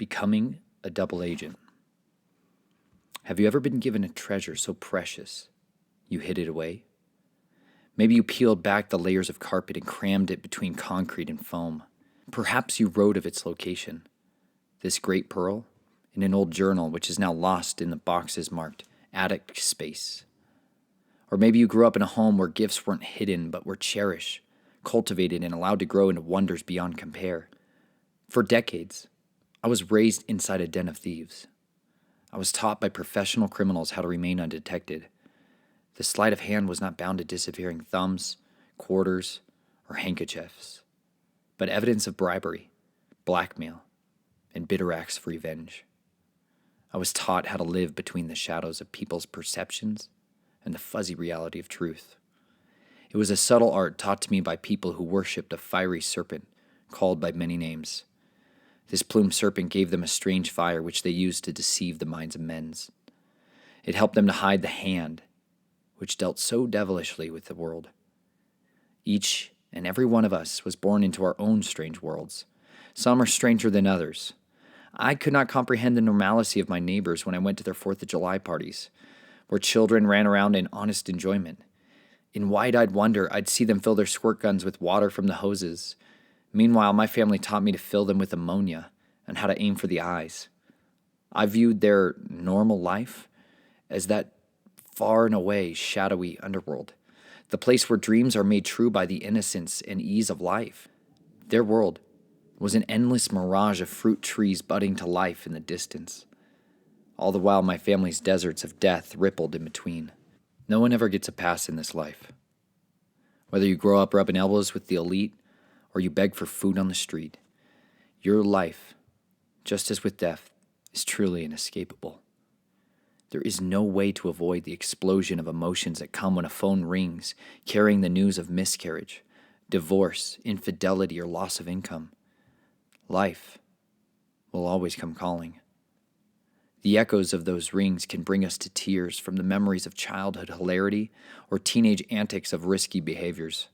Becoming a double agent. Have you ever been given a treasure so precious you hid it away? Maybe you peeled back the layers of carpet and crammed it between concrete and foam. Perhaps you wrote of its location, this great pearl, in an old journal which is now lost in the boxes marked attic space. Or maybe you grew up in a home where gifts weren't hidden but were cherished, cultivated, and allowed to grow into wonders beyond compare. For decades, I was raised inside a den of thieves. I was taught by professional criminals how to remain undetected. The sleight of hand was not bound to disappearing thumbs, quarters, or handkerchiefs, but evidence of bribery, blackmail, and bitter acts of revenge. I was taught how to live between the shadows of people's perceptions and the fuzzy reality of truth. It was a subtle art taught to me by people who worshipped a fiery serpent called by many names. This plumed serpent gave them a strange fire which they used to deceive the minds of men. It helped them to hide the hand which dealt so devilishly with the world. Each and every one of us was born into our own strange worlds. Some are stranger than others. I could not comprehend the normalcy of my neighbors when I went to their 4th of July parties, where children ran around in honest enjoyment. In wide-eyed wonder, I'd see them fill their squirt guns with water from the hoses. Meanwhile, my family taught me to fill them with ammonia and how to aim for the eyes. I viewed their normal life as that far and away shadowy underworld, the place where dreams are made true by the innocence and ease of life. Their world was an endless mirage of fruit trees budding to life in the distance. All the while, my family's deserts of death rippled in between. No one ever gets a pass in this life. Whether you grow up rubbing elbows with the elite or you beg for food on the street, your life, just as with death, is truly inescapable. There is no way to avoid the explosion of emotions that come when a phone rings, carrying the news of miscarriage, divorce, infidelity, or loss of income. Life will always come calling. The echoes of those rings can bring us to tears from the memories of childhood hilarity or teenage antics of risky behaviors.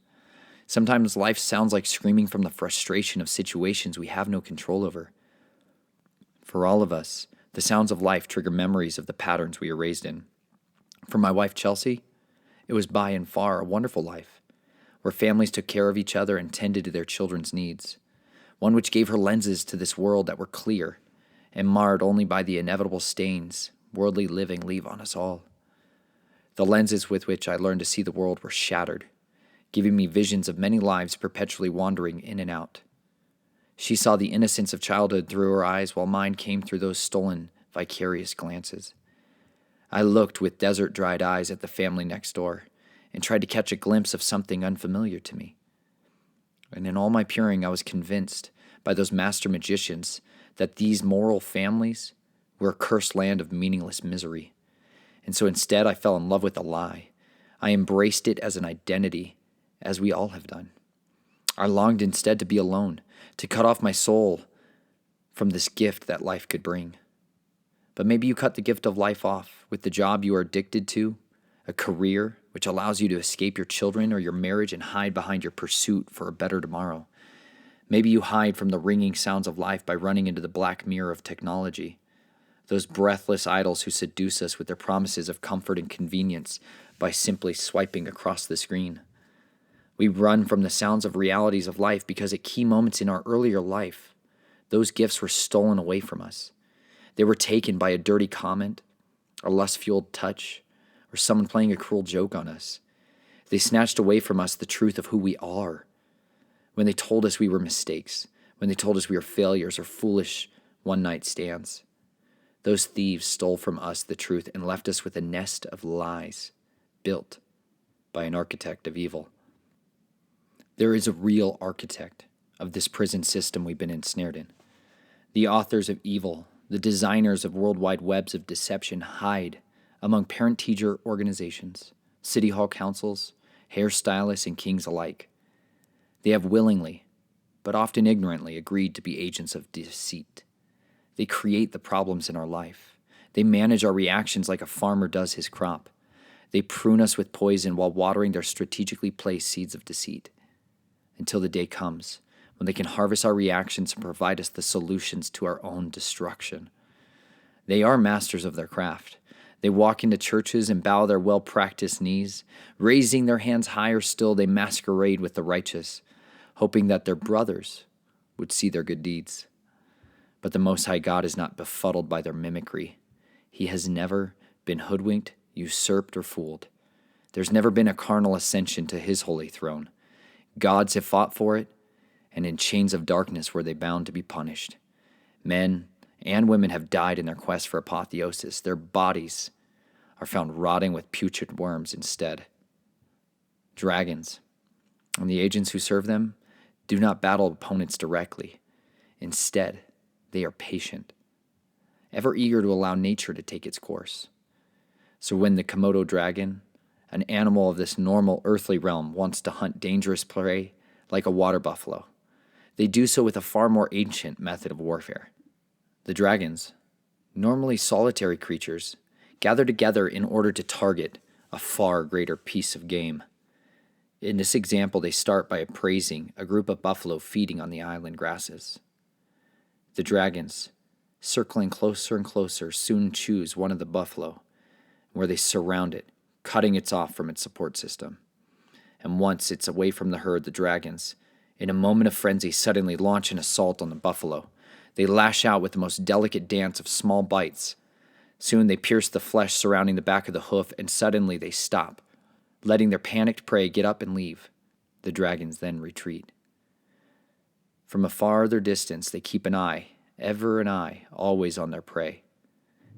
Sometimes life sounds like screaming from the frustration of situations we have no control over. For all of us, the sounds of life trigger memories of the patterns we are raised in. For my wife, Chelsea, it was by and far a wonderful life, where families took care of each other and tended to their children's needs, one which gave her lenses to this world that were clear and marred only by the inevitable stains worldly living leave on us all. The lenses with which I learned to see the world were shattered, giving me visions of many lives perpetually wandering in and out. She saw the innocence of childhood through her eyes, while mine came through those stolen, vicarious glances. I looked with desert-dried eyes at the family next door and tried to catch a glimpse of something unfamiliar to me. And in all my peering, I was convinced by those master magicians that these moral families were a cursed land of meaningless misery. And so instead, I fell in love with a lie. I embraced it as an identity, as we all have done. I longed instead to be alone, to cut off my soul from this gift that life could bring. But maybe you cut the gift of life off with the job you are addicted to, a career which allows you to escape your children or your marriage and hide behind your pursuit for a better tomorrow. Maybe you hide from the ringing sounds of life by running into the black mirror of technology, those breathless idols who seduce us with their promises of comfort and convenience by simply swiping across the screen. We run from the sounds of realities of life because at key moments in our earlier life, those gifts were stolen away from us. They were taken by a dirty comment, a lust-fueled touch, or someone playing a cruel joke on us. They snatched away from us the truth of who we are. When they told us we were mistakes, when they told us we were failures or foolish one-night stands, those thieves stole from us the truth and left us with a nest of lies built by an architect of evil. There is a real architect of this prison system we've been ensnared in. The authors of evil, the designers of worldwide webs of deception hide among parent-teacher organizations, city hall councils, hairstylists, and kings alike. They have willingly, but often ignorantly, agreed to be agents of deceit. They create the problems in our life. They manage our reactions like a farmer does his crop. They prune us with poison while watering their strategically placed seeds of deceit. Until the day comes when they can harvest our reactions and provide us the solutions to our own destruction. They are masters of their craft. They walk into churches and bow their well-practiced knees. Raising their hands higher still, they masquerade with the righteous, hoping that their brothers would see their good deeds. But the Most High God is not befuddled by their mimicry. He has never been hoodwinked, usurped, or fooled. There's never been a carnal ascension to his holy throne. Gods have fought for it, and in chains of darkness were they bound to be punished. Men and women have died in their quest for apotheosis. Their bodies are found rotting with putrid worms instead. Dragons and the agents who serve them do not battle opponents directly. Instead, they are patient, ever eager to allow nature to take its course. So when the Komodo dragon, an animal of this normal earthly realm, wants to hunt dangerous prey like a water buffalo, they do so with a far more ancient method of warfare. The dragons, normally solitary creatures, gather together in order to target a far greater piece of game. In this example, they start by appraising a group of buffalo feeding on the island grasses. The dragons, circling closer and closer, soon choose one of the buffalo, where they surround it, cutting it off from its support system. And once it's away from the herd, the dragons, in a moment of frenzy, suddenly launch an assault on the buffalo. They lash out with the most delicate dance of small bites. Soon they pierce the flesh surrounding the back of the hoof, and suddenly they stop, letting their panicked prey get up and leave. The dragons then retreat. From a farther distance, they keep an eye, ever an eye, always on their prey.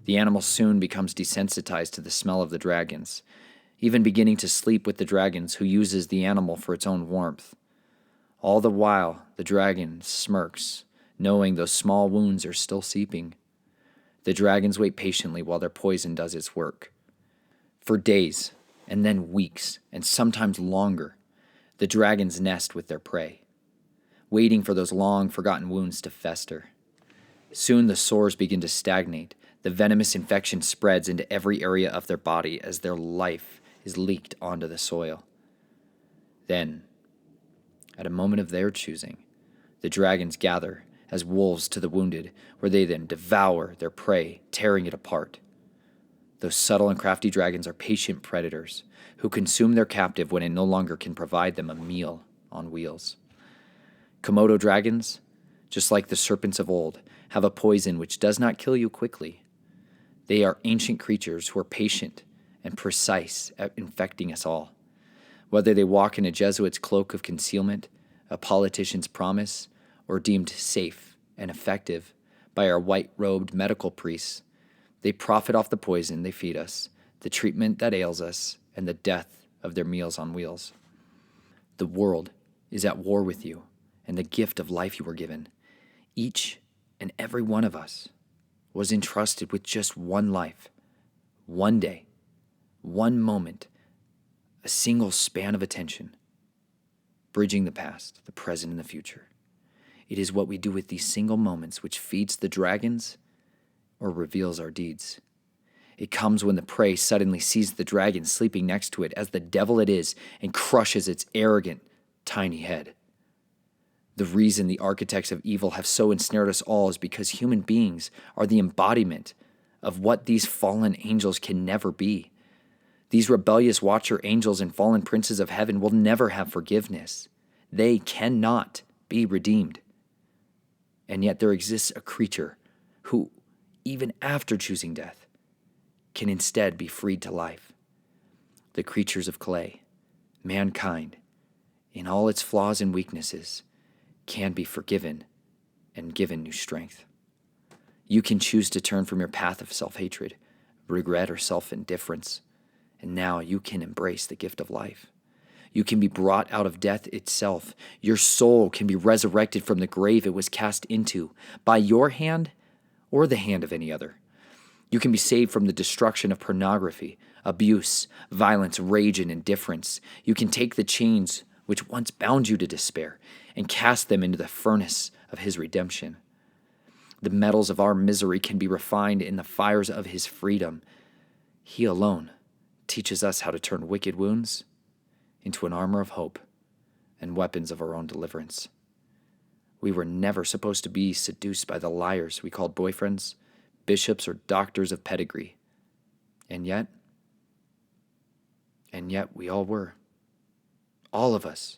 The animal soon becomes desensitized to the smell of the dragons, even beginning to sleep with the dragons, who uses the animal for its own warmth. All the while, the dragon smirks, knowing those small wounds are still seeping. The dragons wait patiently while their poison does its work. For days, and then weeks, and sometimes longer, the dragons nest with their prey, waiting for those long-forgotten wounds to fester. Soon the sores begin to stagnate. The venomous infection spreads into every area of their body as their life is leaked onto the soil. Then, at a moment of their choosing, the dragons gather as wolves to the wounded, where they then devour their prey, tearing it apart. Those subtle and crafty dragons are patient predators who consume their captive when it no longer can provide them a meal on wheels. Komodo dragons, just like the serpents of old, have a poison which does not kill you quickly. They are ancient creatures who are patient and precise at infecting us all. Whether they walk in a Jesuit's cloak of concealment, a politician's promise, or deemed safe and effective by our white-robed medical priests, they profit off the poison they feed us, the treatment that ails us, and the death of their meals on wheels. The world is at war with you and the gift of life you were given. Each and every one of us was entrusted with just one life, one day, one moment, a single span of attention, bridging the past, the present, and the future. It is what we do with these single moments which feeds the dragons or reveals our deeds. It comes when the prey suddenly sees the dragon sleeping next to it as the devil it is and crushes its arrogant, tiny head. The reason the architects of evil have so ensnared us all is because human beings are the embodiment of what these fallen angels can never be. These rebellious watcher angels and fallen princes of heaven will never have forgiveness. They cannot be redeemed. And yet there exists a creature who, even after choosing death, can instead be freed to life. The creatures of clay, mankind, in all its flaws and weaknesses, can be forgiven and given new strength. You can choose to turn from your path of self-hatred, regret, or self-indifference, and now you can embrace the gift of life. You can be brought out of death itself. Your soul can be resurrected from the grave it was cast into by your hand or the hand of any other. You can be saved from the destruction of pornography, abuse, violence, rage, and indifference. You can take the chains which once bound you to despair and cast them into the furnace of his redemption. The metals of our misery can be refined in the fires of his freedom. He alone teaches us how to turn wicked wounds into an armor of hope and weapons of our own deliverance. We were never supposed to be seduced by the liars we called boyfriends, bishops, or doctors of pedigree. And yet we all were. All of us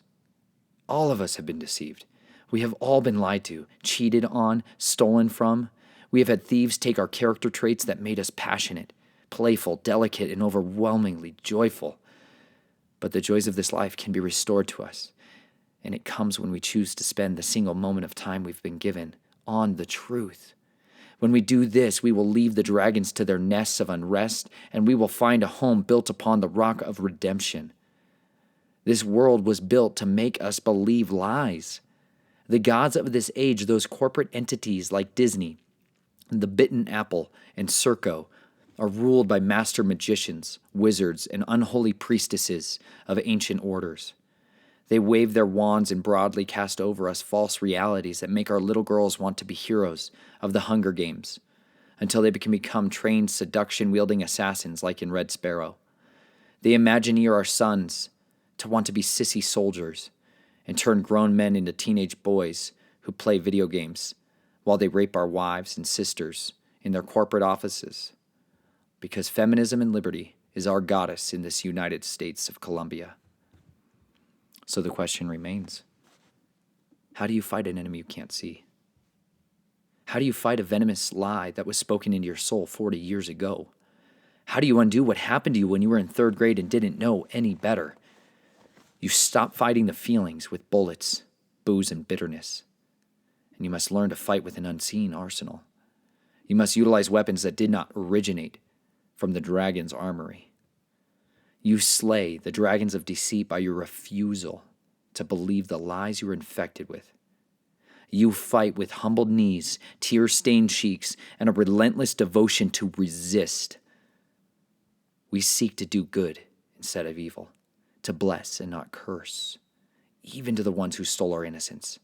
have been deceived. We have all been lied to, cheated on, stolen from. We have had thieves take our character traits that made us passionate, playful, delicate, and overwhelmingly joyful. But the joys of this life can be restored to us, and it comes when we choose to spend the single moment of time we've been given on the truth. When we do this, we will leave the dragons to their nests of unrest, and we will find a home built upon the rock of redemption. This world was built to make us believe lies. The gods of this age, those corporate entities like Disney, the Bitten Apple, and Circo, are ruled by master magicians, wizards, and unholy priestesses of ancient orders. They wave their wands and broadly cast over us false realities that make our little girls want to be heroes of the Hunger Games, until they can become trained seduction-wielding assassins like in Red Sparrow. They imagineer our sons to want to be sissy soldiers and turn grown men into teenage boys who play video games while they rape our wives and sisters in their corporate offices. Because feminism and liberty is our goddess in this United States of Columbia. So the question remains, how do you fight an enemy you can't see? How do you fight a venomous lie that was spoken into your soul 40 years ago? How do you undo what happened to you when you were in 3rd grade and didn't know any better? You stop fighting the feelings with bullets, booze, and bitterness. And you must learn to fight with an unseen arsenal. You must utilize weapons that did not originate from the dragon's armory. You slay the dragons of deceit by your refusal to believe the lies you were infected with. You fight with humbled knees, tear-stained cheeks, and a relentless devotion to resist. We seek to do good instead of evil, to bless and not curse, even to the ones who stole our innocence.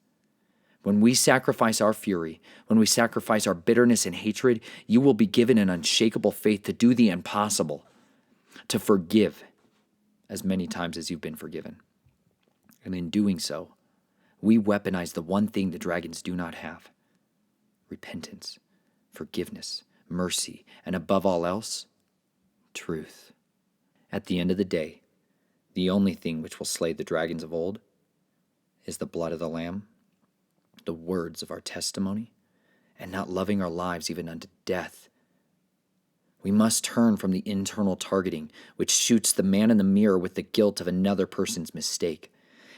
When we sacrifice our fury, when we sacrifice our bitterness and hatred, you will be given an unshakable faith to do the impossible, to forgive as many times as you've been forgiven. And in doing so, we weaponize the one thing the dragons do not have: repentance, forgiveness, mercy, and above all else, truth. At the end of the day, the only thing which will slay the dragons of old is the blood of the Lamb, the words of our testimony, and not loving our lives even unto death. We must turn from the internal targeting, which shoots the man in the mirror with the guilt of another person's mistake.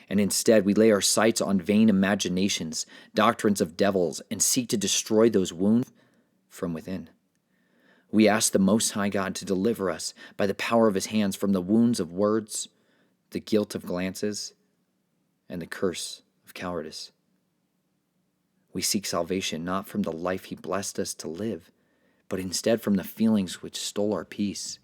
And instead, we lay our sights on vain imaginations, doctrines of devils, and seek to destroy those wounds from within. We ask the Most High God to deliver us by the power of his hands from the wounds of words, the guilt of glances, and the curse of cowardice. We seek salvation not from the life he blessed us to live, but instead from the feelings which stole our peace.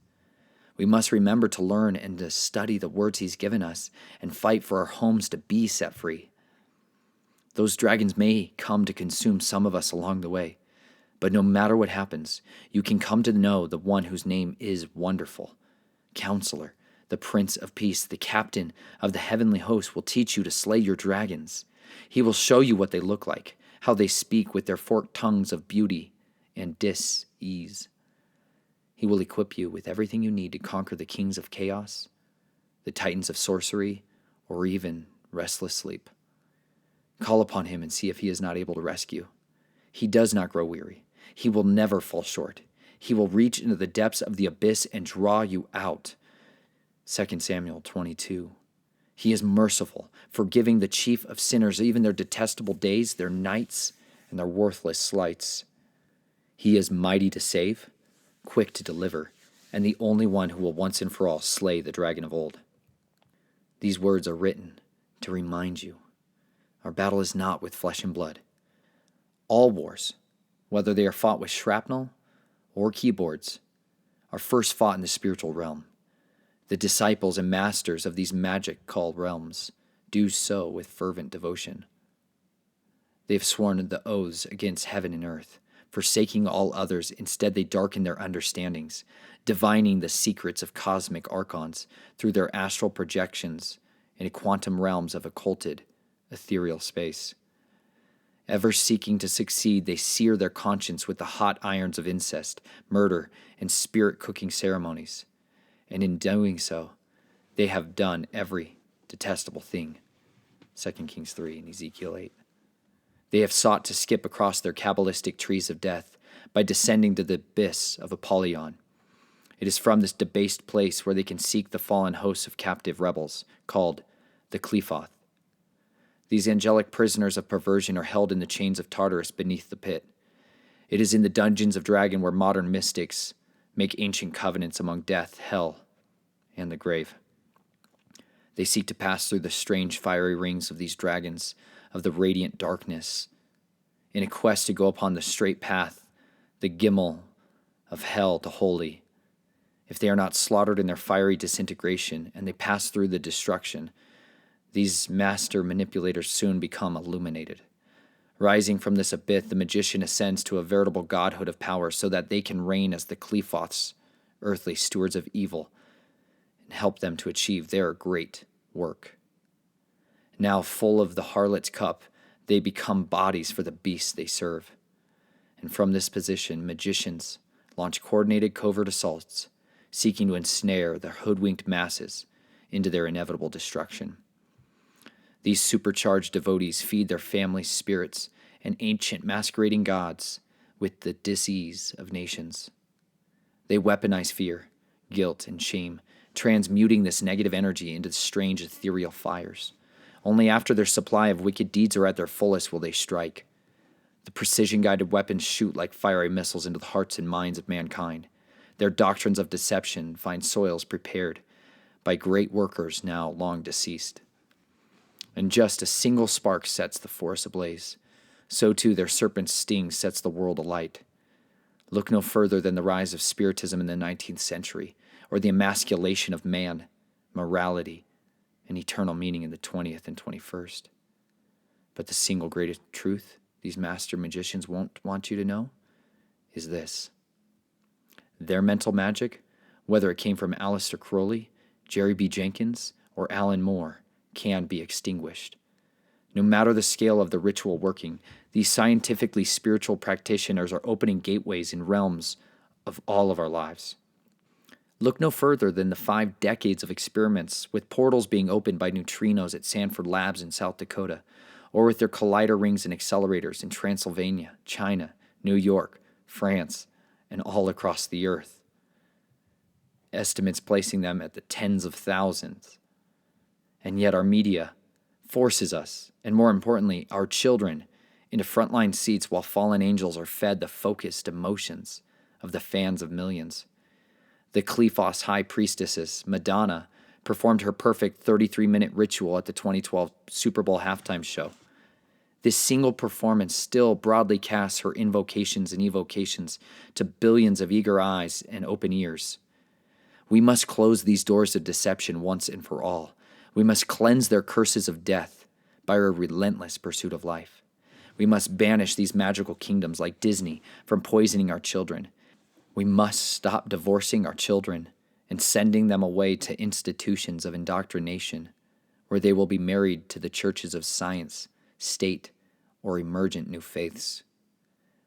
We must remember to learn and to study the words he's given us and fight for our homes to be set free. Those dragons may come to consume some of us along the way, but no matter what happens, you can come to know the one whose name is Wonderful, Counselor, the Prince of Peace, the Captain of the heavenly host will teach you to slay your dragons. He will show you what they look like, how they speak with their forked tongues of beauty and dis-ease. He will equip you with everything you need to conquer the kings of chaos, the titans of sorcery, or even restless sleep. Call upon him and see if he is not able to rescue. He does not grow weary. He will never fall short. He will reach into the depths of the abyss and draw you out. 2 Samuel 22. He is merciful, forgiving the chief of sinners, even their detestable days, their nights, and their worthless slights. He is mighty to save, quick to deliver, and the only one who will once and for all slay the dragon of old. These words are written to remind you, our battle is not with flesh and blood. All wars, whether they are fought with shrapnel or keyboards, are first fought in the spiritual realm. The disciples and masters of these magic-called realms do so with fervent devotion. They have sworn the oaths against heaven and earth. Forsaking all others, instead they darken their understandings, divining the secrets of cosmic archons through their astral projections in quantum realms of occulted, ethereal space. Ever seeking to succeed, they sear their conscience with the hot irons of incest, murder, and spirit-cooking ceremonies. And in doing so, they have done every detestable thing. 2 Kings 3 and Ezekiel 8. They have sought to skip across their Kabbalistic trees of death by descending to the abyss of Apollyon. It is from this debased place where they can seek the fallen hosts of captive rebels, called the Qliphoth. These angelic prisoners of perversion are held in the chains of Tartarus beneath the pit. It is in the dungeons of Dragon where modern mystics make ancient covenants among death, hell, and the grave. They seek to pass through the strange fiery rings of these dragons of the radiant darkness in a quest to go upon the straight path, the gimel of hell to holy. If they are not slaughtered in their fiery disintegration and they pass through the destruction, these master manipulators soon become illuminated. Rising from this abyss, the magician ascends to a veritable godhood of power so that they can reign as the Qliphoths, earthly stewards of evil, and help them to achieve their great work. Now, full of the harlot's cup, they become bodies for the beasts they serve. And from this position, magicians launch coordinated covert assaults, seeking to ensnare the hoodwinked masses into their inevitable destruction. These supercharged devotees feed their family spirits and ancient masquerading gods with the disease of nations. They weaponize fear, guilt, and shame, transmuting this negative energy into strange ethereal fires. Only after their supply of wicked deeds are at their fullest will they strike. The precision-guided weapons shoot like fiery missiles into the hearts and minds of mankind. Their doctrines of deception find soils prepared by great workers now long deceased. And just a single spark sets the forest ablaze. So too their serpent's sting sets the world alight. Look no further than the rise of Spiritism in the 19th century, or the emasculation of man, morality, and eternal meaning in the 20th and 21st. But the single greatest truth these master magicians won't want you to know is this. Their mental magic, whether it came from Aleister Crowley, Jerry B. Jenkins, or Alan Moore, can be extinguished. No matter the scale of the ritual working, these scientifically spiritual practitioners are opening gateways in realms of all of our lives. Look no further than the 5 decades of experiments with portals being opened by neutrinos at Sanford Labs in South Dakota, or with their collider rings and accelerators in Transylvania, China, New York, France, and all across the earth. Estimates placing them at the tens of thousands. And yet our media forces us, and more importantly, our children, into frontline seats while fallen angels are fed the focused emotions of the fans of millions. The Qliphoth's high priestesses, Madonna, performed her perfect 33-minute ritual at the 2012 Super Bowl halftime show. This single performance still broadly casts her invocations and evocations to billions of eager eyes and open ears. We must close these doors of deception once and for all. We must cleanse their curses of death by our relentless pursuit of life. We must banish these magical kingdoms like Disney from poisoning our children. We must stop divorcing our children and sending them away to institutions of indoctrination where they will be married to the churches of science, state, or emergent new faiths.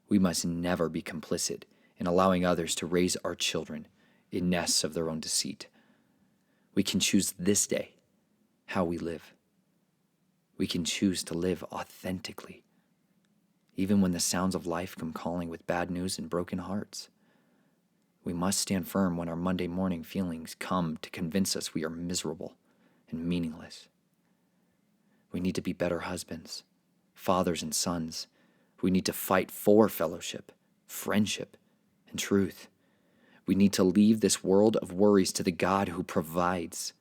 We must never be complicit in allowing others to raise our children in nests of their own deceit. We can choose this day how we live. We can choose to live authentically, even when the sounds of life come calling with bad news and broken hearts. We must stand firm when our Monday morning feelings come to convince us we are miserable and meaningless. We need to be better husbands, fathers and sons. We need to fight for fellowship, friendship, and truth. We need to leave this world of worries to the God who provides.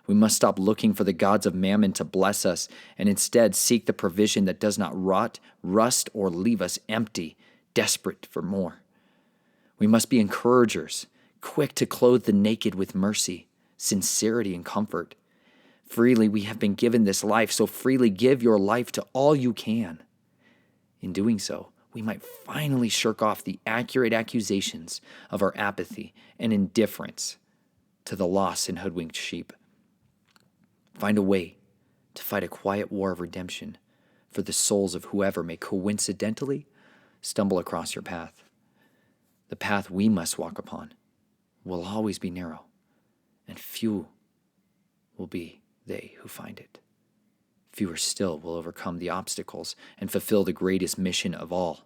We must stop looking for the gods of mammon to bless us and instead seek the provision that does not rot, rust, or leave us empty, desperate for more. We must be encouragers, quick to clothe the naked with mercy, sincerity, and comfort. Freely we have been given this life, so freely give your life to all you can. In doing so, we might finally shirk off the accurate accusations of our apathy and indifference to the lost and hoodwinked sheep. Find a way to fight a quiet war of redemption for the souls of whoever may coincidentally stumble across your path. The path we must walk upon will always be narrow, and few will be they who find it. Fewer still will overcome the obstacles and fulfill the greatest mission of all.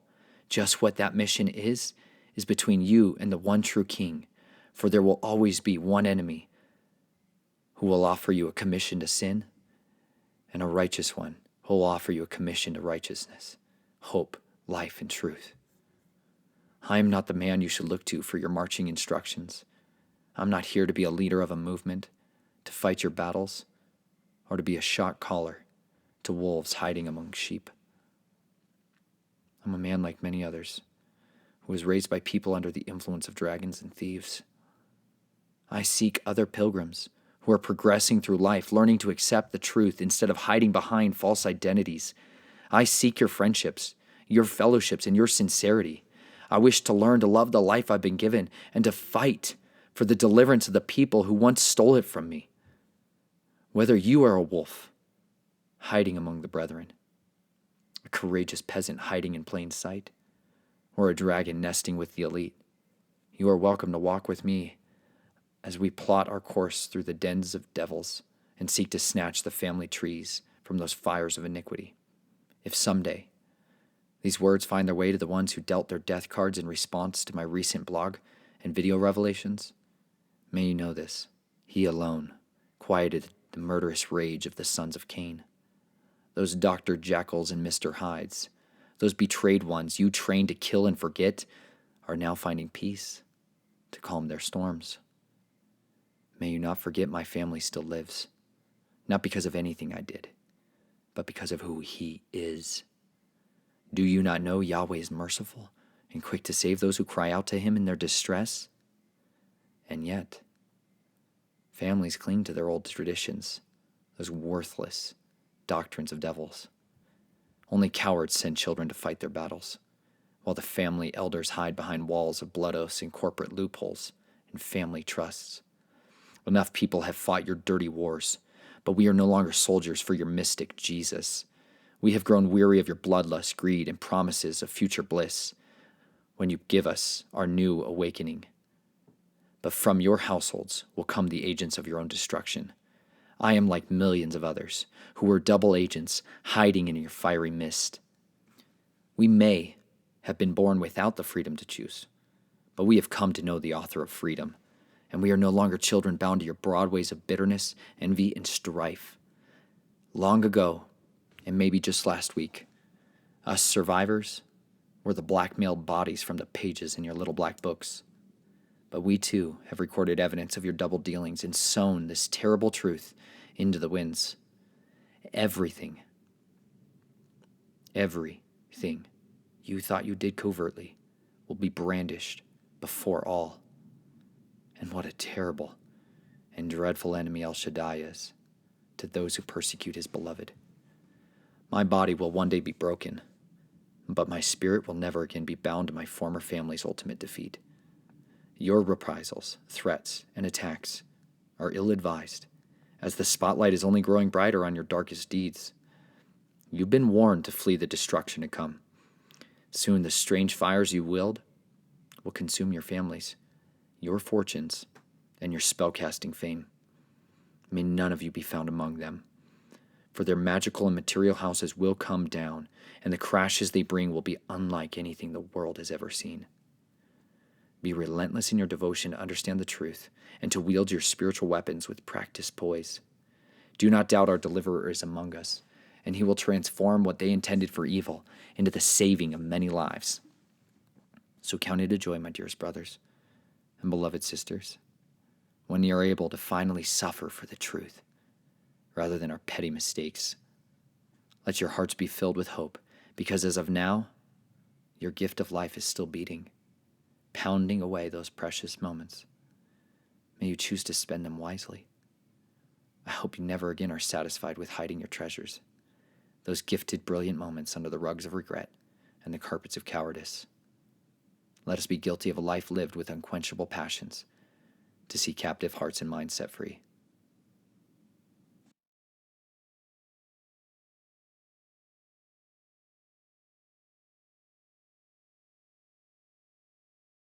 Just what that mission is between you and the one true King, for there will always be one enemy who will offer you a commission to sin, and a righteous one who will offer you a commission to righteousness, hope, life, and truth. I am not the man you should look to for your marching instructions. I'm not here to be a leader of a movement, to fight your battles, or to be a shot caller to wolves hiding among sheep. I'm a man like many others, who was raised by people under the influence of dragons and thieves. I seek other pilgrims who are progressing through life, learning to accept the truth instead of hiding behind false identities. I seek your friendships, your fellowships, and your sincerity. I wish to learn to love the life I've been given and to fight for the deliverance of the people who once stole it from me. Whether you are a wolf hiding among the brethren, a courageous peasant hiding in plain sight, or a dragon nesting with the elite, you are welcome to walk with me as we plot our course through the dens of devils and seek to snatch the family trees from those fires of iniquity. If someday these words find their way to the ones who dealt their death cards in response to my recent blog and video revelations, may you know this: he alone quieted the murderous rage of the sons of Cain. Those Dr. Jekylls and Mr. Hydes, those betrayed ones you trained to kill and forget, are now finding peace to calm their storms. May you not forget my family still lives, not because of anything I did, but because of who he is. Do you not know Yahweh is merciful and quick to save those who cry out to him in their distress? And yet, families cling to their old traditions, those worthless doctrines of devils. Only cowards send children to fight their battles, while the family elders hide behind walls of blood oaths and corporate loopholes and family trusts. Enough people have fought your dirty wars, but we are no longer soldiers for your mystic Jesus. We have grown weary of your bloodlust, greed, and promises of future bliss when you give us our new awakening. But from your households will come the agents of your own destruction. I am like millions of others who were double agents hiding in your fiery mist. We may have been born without the freedom to choose, but we have come to know the author of freedom, and we are no longer children bound to your broad ways of bitterness, envy, and strife. Long ago, and maybe just last week, us survivors were the blackmailed bodies from the pages in your little black books. But we too have recorded evidence of your double dealings and sown this terrible truth into the winds. Everything you thought you did covertly will be brandished before all. And what a terrible and dreadful enemy El Shaddai is to those who persecute his beloved. My body will one day be broken, but my spirit will never again be bound to my former family's ultimate defeat. Your reprisals, threats, and attacks are ill-advised, as the spotlight is only growing brighter on your darkest deeds. You've been warned to flee the destruction to come. Soon the strange fires you willed will consume your families, your fortunes, and your spellcasting fame. May none of you be found among them, for their magical and material houses will come down, and the crashes they bring will be unlike anything the world has ever seen. Be relentless in your devotion to understand the truth and to wield your spiritual weapons with practiced poise. Do not doubt our deliverer is among us, and he will transform what they intended for evil into the saving of many lives. So count it a joy, my dearest brothers and beloved sisters, when you are able to finally suffer for the truth rather than our petty mistakes. Let your hearts be filled with hope, because as of now, your gift of life is still beating, pounding away those precious moments. May you choose to spend them wisely. I hope you never again are satisfied with hiding your treasures, those gifted, brilliant moments under the rugs of regret and the carpets of cowardice. Let us be guilty of a life lived with unquenchable passions, to see captive hearts and minds set free.